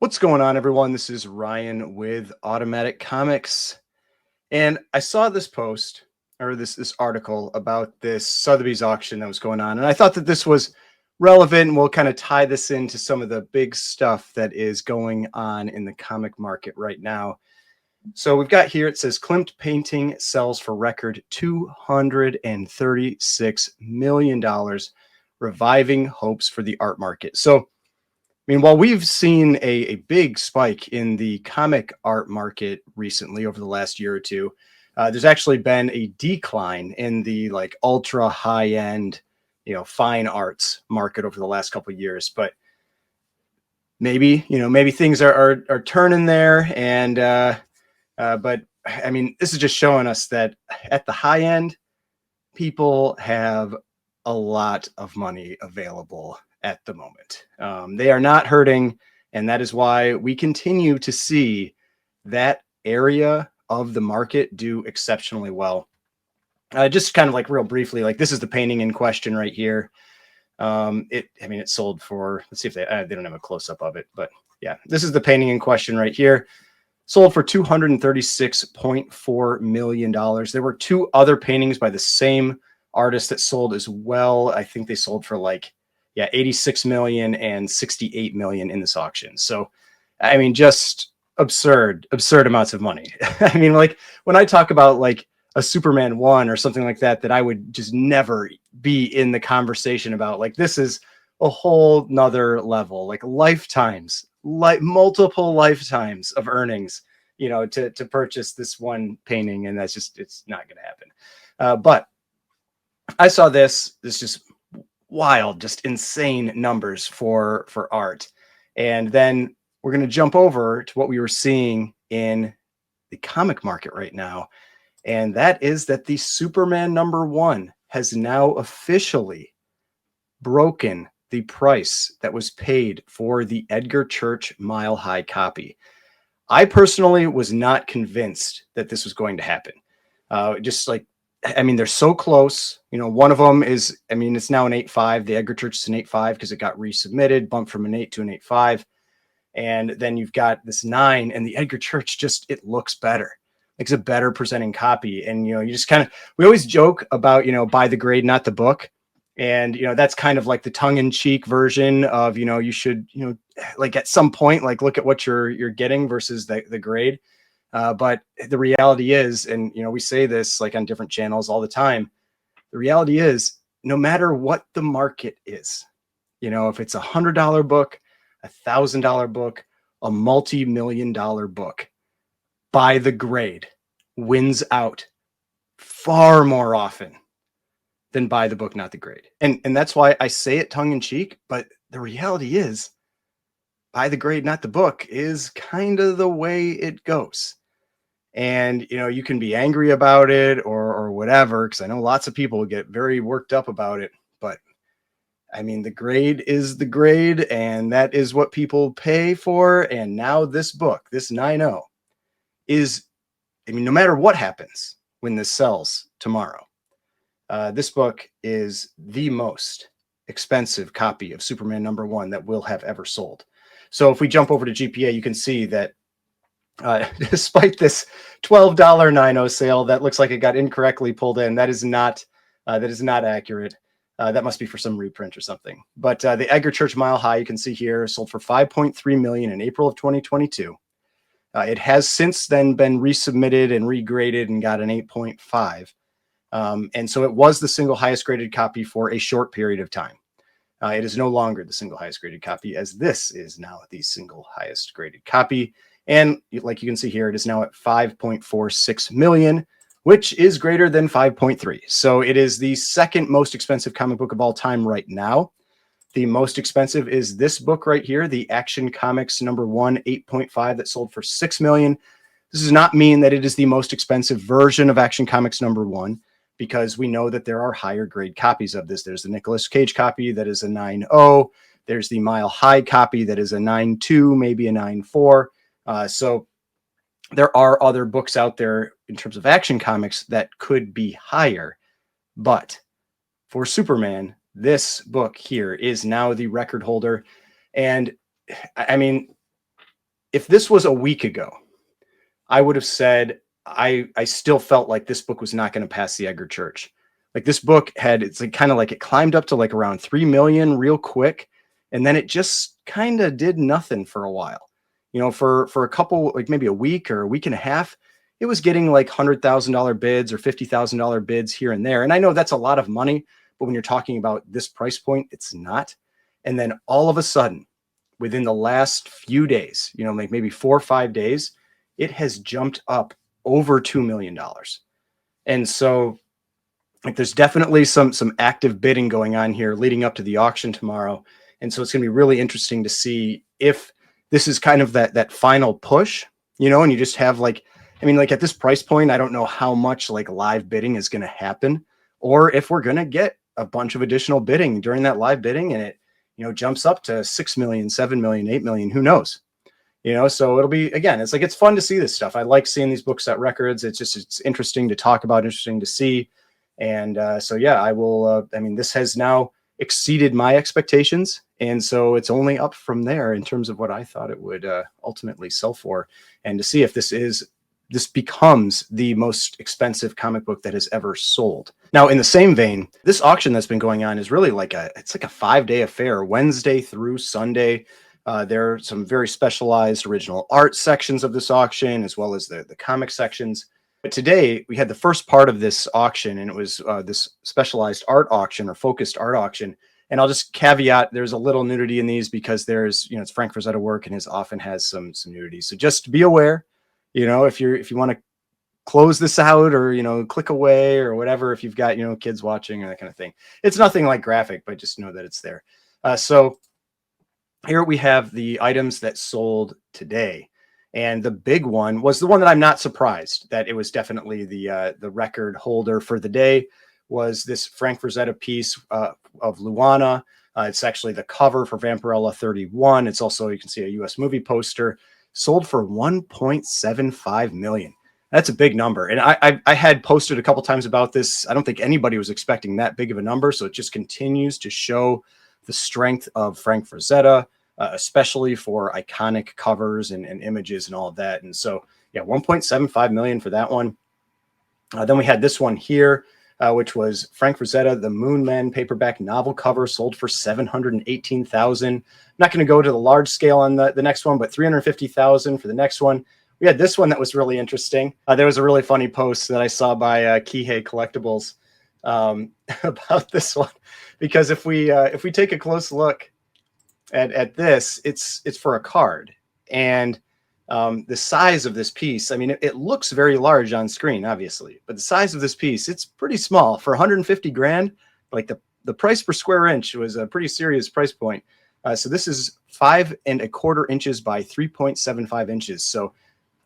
What's going on, everyone? This is Ryan with Automatic Comics, and I saw this post or this article about this Sotheby's auction that was going on, and I thought that this was relevant, and we'll kind of tie this into some of the big stuff that is going on in the comic market right now. So we've got here, it says Klimt painting sells for record $236 million, reviving hopes for the art market. So while we've seen a big spike in the comic art market recently over the last year or two, there's actually been a decline in the like ultra high end, fine arts market over the last couple of years. But maybe things are turning there. But this is just showing us that at the high end, people have a lot of money available at the moment. They are not hurting, and that is why we continue to see that area of the market do exceptionally well. Just kind of like real briefly, like this is the painting in question right here. It sold for, let's see if they don't have a close up of it, but yeah, this is the painting in question right here. Sold for $236.4 million. There were two other paintings by the same artist that sold as well. I think they sold for 86 million and 68 million in this auction. So, just absurd amounts of money. Like when I talk about like a Superman 1 or something like that, that I would just never be in the conversation about, like, this is a whole nother level, like lifetimes, like multiple lifetimes of earnings, to purchase this one painting. And it's not going to happen. But I saw this just wild, just insane numbers for art. And then we're going to jump over to what we were seeing in the comic market right now. And that is that the Superman #1 has now officially broken the price that was paid for the Edgar Church Mile High copy. I personally was not convinced that this was going to happen. They're so close. One of them is, it's now an 8.5. The Edgar Church is an 8.5 because it got resubmitted, bumped from an 8 to an 8.5. And then you've got this 9, and the Edgar Church it looks better. It's a better presenting copy. And, you just we always joke about, buy the grade, not the book. And, that's kind of like the tongue-in-cheek version of, you should, like at some point, like look at what you're getting versus the grade. But the reality is, and, we say this like on different channels all the time, the reality is no matter what the market is, if it's $100 book, $1,000 book, a multi-million-dollar book, by the grade wins out far more often than buy the book, not the grade. And that's why I say it tongue in cheek, but the reality is buy the grade, not the book is kind of the way it goes. And, you can be angry about it or whatever, because I know lots of people get very worked up about it. But the grade is the grade, and that is what people pay for. And now this book, this 9.0, is, no matter what happens when this sells tomorrow, this book is the most expensive copy of Superman #1 that will have ever sold. So if we jump over to GPA, you can see that despite this $12 9.0 sale that looks like it got incorrectly pulled in, that is not accurate. That must be for some reprint or something. But the Edgar Church Mile High, you can see here, sold for $5.3 million in April of 2022. It has since then been resubmitted and regraded and got an 8.5. And so it was the single highest graded copy for a short period of time. It is no longer the single highest graded copy, as this is now the single highest graded copy. And like you can see here, it is now at 5.46 million, which is greater than 5.3. So it is the second most expensive comic book of all time right now. The most expensive is this book right here, the Action Comics #1 8.5, that sold for $6 million. This does not mean that it is the most expensive version of Action Comics #1, because we know that there are higher grade copies of this. There's the Nicolas Cage copy that is a 9.0. There's the Mile High copy that is a 9.2, maybe a 9.4. So there are other books out there in terms of Action Comics that could be higher. But for Superman, this book here is now the record holder. And if this was a week ago, I would have said I still felt like this book was not going to pass the Edgar Church. Like this book had, it's like kind of like it climbed up to like around 3 million real quick, and then it just kind of did nothing for a while. You know, for a couple, like maybe a week or a week and a half, it was getting like $100,000 bids or $50,000 bids here and there. And I know that's a lot of money, but when you're talking about this price point, it's not. And then all of a sudden, within the last few days, you know, like maybe 4 or 5 days, it has jumped up over $2 million. And so like there's definitely some active bidding going on here leading up to the auction tomorrow. And so it's going to be really interesting to see if this is kind of that final push, you know, and you just have like, I mean, like at this price point, I don't know how much like live bidding is going to happen, or if we're going to get a bunch of additional bidding during that live bidding and it, you know, jumps up to 6 million, 7 million, 8 million, who knows? You know, so it'll be, again, it's like, it's fun to see this stuff. I like seeing these books at records. It's just, it's interesting to talk about, interesting to see. And so, yeah, I will, I mean, this has now exceeded my expectations. And so it's only up from there in terms of what I thought it would ultimately sell for, and to see if this becomes the most expensive comic book that has ever sold. Now, in the same vein, this auction that's been going on is really like it's like a 5-day affair, Wednesday through Sunday. There are some very specialized original art sections of this auction, as well as the comic sections. But today we had the first part of this auction, and it was this specialized art auction or focused art auction. And I'll just caveat, there's a little nudity in these because there's, you know, it's Frank Frazetta work and his often has some nudity. So just be aware, you know, if you want to close this out or, you know, click away or whatever, if you've got, you know, kids watching or that kind of thing. It's nothing like graphic, but just know that it's there. So here we have the items that sold today. And the big one was the one that I'm not surprised that it was definitely the record holder for the day, was this Frank Frazetta piece of Luana. It's actually the cover for Vampirella 31. It's also, you can see a US movie poster, sold for 1.75 million. That's a big number. And I had posted a couple times about this. I don't think anybody was expecting that big of a number. So it just continues to show the strength of Frank Frazetta, especially for iconic covers and images and all of that. And so, yeah, 1.75 million for that one. Then we had this one here, which was Frank Frazetta, the Moon Men paperback novel cover, sold for 718,000. I'm not going to go to the large scale on the next one, but 350,000 for the next one. We had this one that was really interesting. There was a really funny post that I saw by Kihei Collectibles about this one, because if we take a close look at this, it's for a card, and the size of this piece, I mean, it looks very large on screen, obviously, but the size of this piece, it's pretty small for 150 grand. Like the price per square inch was a pretty serious price point. So this is 5¼ inches by 3.75 inches. So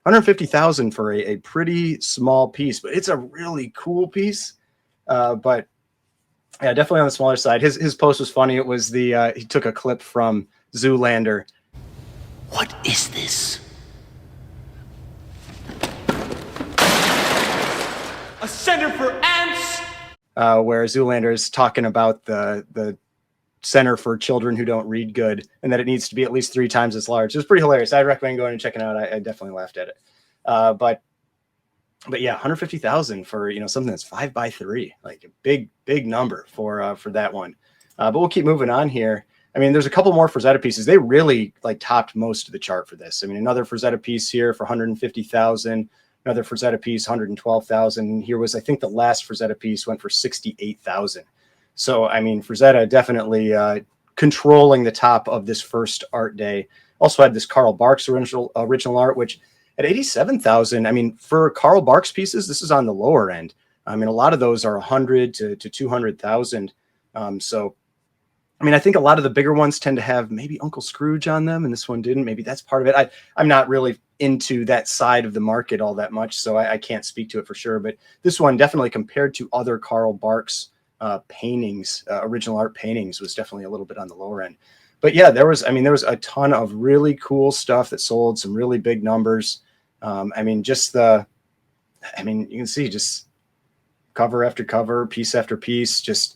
150,000 for a pretty small piece, but it's a really cool piece. But yeah, definitely on the smaller side. His post was funny. It was he took a clip from Zoolander. What is this? A center for ants? Where Zoolander is talking about the center for children who don't read good, and that it needs to be at least 3 times as large. It was pretty hilarious. I'd recommend going and checking it out. I definitely laughed at it. But yeah, 150,000 for, you know, something that's 5x3, like a big number for that one. But we'll keep moving on here. I mean, there's a couple more Frazetta pieces. They really like topped most of the chart for this. I mean, another Frazetta piece here for 150,000. Another Frazetta piece, 112,000. Here was, I think, the last Frazetta piece went for 68,000. So, I mean, Frazetta definitely controlling the top of this first art day. Also had this Carl Barks original art, which at 87,000, I mean, for Carl Barks pieces, this is on the lower end. I mean, a lot of those are 100 to 200,000. So, I mean, I think a lot of the bigger ones tend to have maybe Uncle Scrooge on them, and this one didn't. Maybe that's part of it. I'm not really into that side of the market all that much, so I can't speak to it for sure. But this one definitely, compared to other Carl Barks paintings, original art paintings, was definitely a little bit on the lower end. But yeah, there was a ton of really cool stuff that sold, some really big numbers. I mean, you can see just cover after cover, piece after piece, just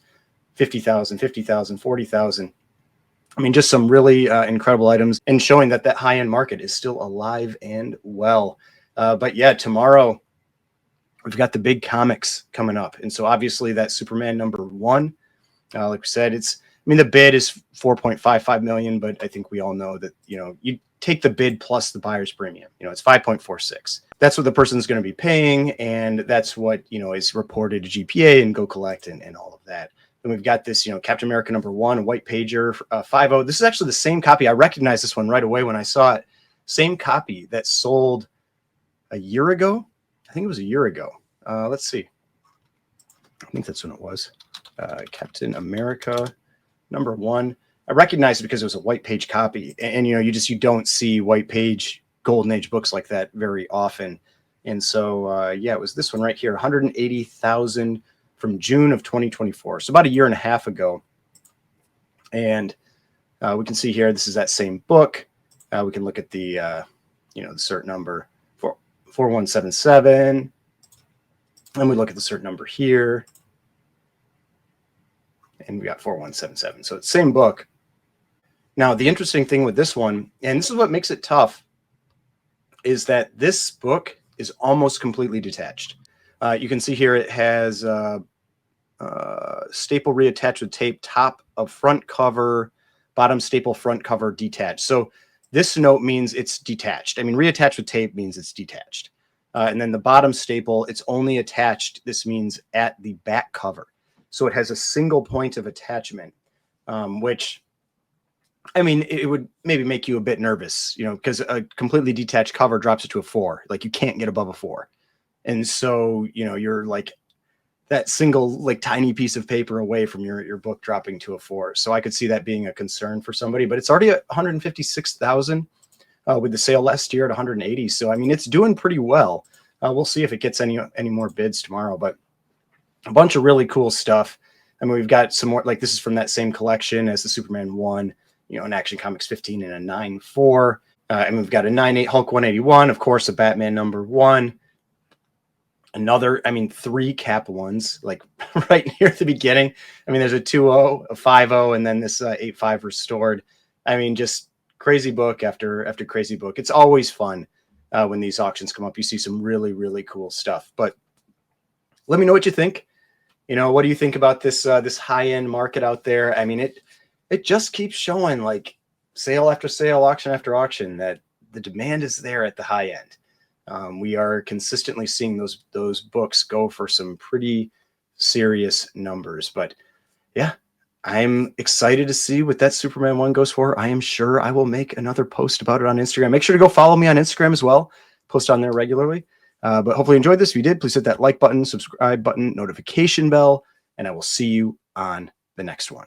50,000, 50,000, 40,000. I mean, just some really incredible items, and showing that that high end market is still alive and well. But yeah, tomorrow we've got the big comics coming up. And so obviously that Superman #1, like we said, I mean, the bid is 4.55 million, but I think we all know that, you take the bid plus the buyer's premium, it's 5.46. That's what the person's going to be paying. And that's what, is reported to GPA and Go Collect and all of that. And we've got this, Captain America #1, white pager, 5.0. This is actually the same copy. I recognized this one right away when I saw it. Same copy that sold a year ago. I think it was a year ago. Let's see. I think that's when it was. Captain America #1. I recognized it because it was a white page copy, and you don't see white page Golden Age books like that very often. And so yeah, it was this one right here, 180,000 from June of 2024, so about a year and a half ago. And we can see here, this is that same book. We can look at the the cert number 4177, and we look at the cert number here, and we got 4177. So it's the same book. Now, the interesting thing with this one, and this is what makes it tough, is that this book is almost completely detached. You can see here it has staple reattached with tape, top of front cover, bottom staple front cover detached. So this note means it's detached. I mean, reattached with tape means it's detached. And then the bottom staple, it's only attached. This means at the back cover. So it has a single point of attachment, which, I mean, it would maybe make you a bit nervous, because a completely detached cover drops it to a 4. Like, you can't get above a 4. And so, you're like that single, like, tiny piece of paper away from your book dropping to a 4. So I could see that being a concern for somebody, but it's already at 156,000 with the sale last year at 180. So, I mean, it's doing pretty well. We'll see if it gets any more bids tomorrow, but a bunch of really cool stuff. I mean, we've got some more, like, this is from that same collection as the Superman 1, an Action Comics 15 and a 9.4. And we've got a 9.8 Hulk 181, of course, a Batman #1. Another, I mean, 3 Cap ones, like right near the beginning. I mean, there's a 2.0, a 5.0, and then this 8.5 restored. I mean, just crazy book after crazy book. It's always fun when these auctions come up. You see some really, really cool stuff. But let me know what you think. What do you think about this this high-end market out there? I mean, it just keeps showing, like, sale after sale, auction after auction, that the demand is there at the high end. We are consistently seeing those books go for some pretty serious numbers. But yeah, I'm excited to see what that Superman 1 goes for. I am sure I will make another post about it on Instagram. Make sure to go follow me on Instagram as well. Post on there regularly. But hopefully you enjoyed this. If you did, please hit that like button, subscribe button, notification bell, and I will see you on the next one.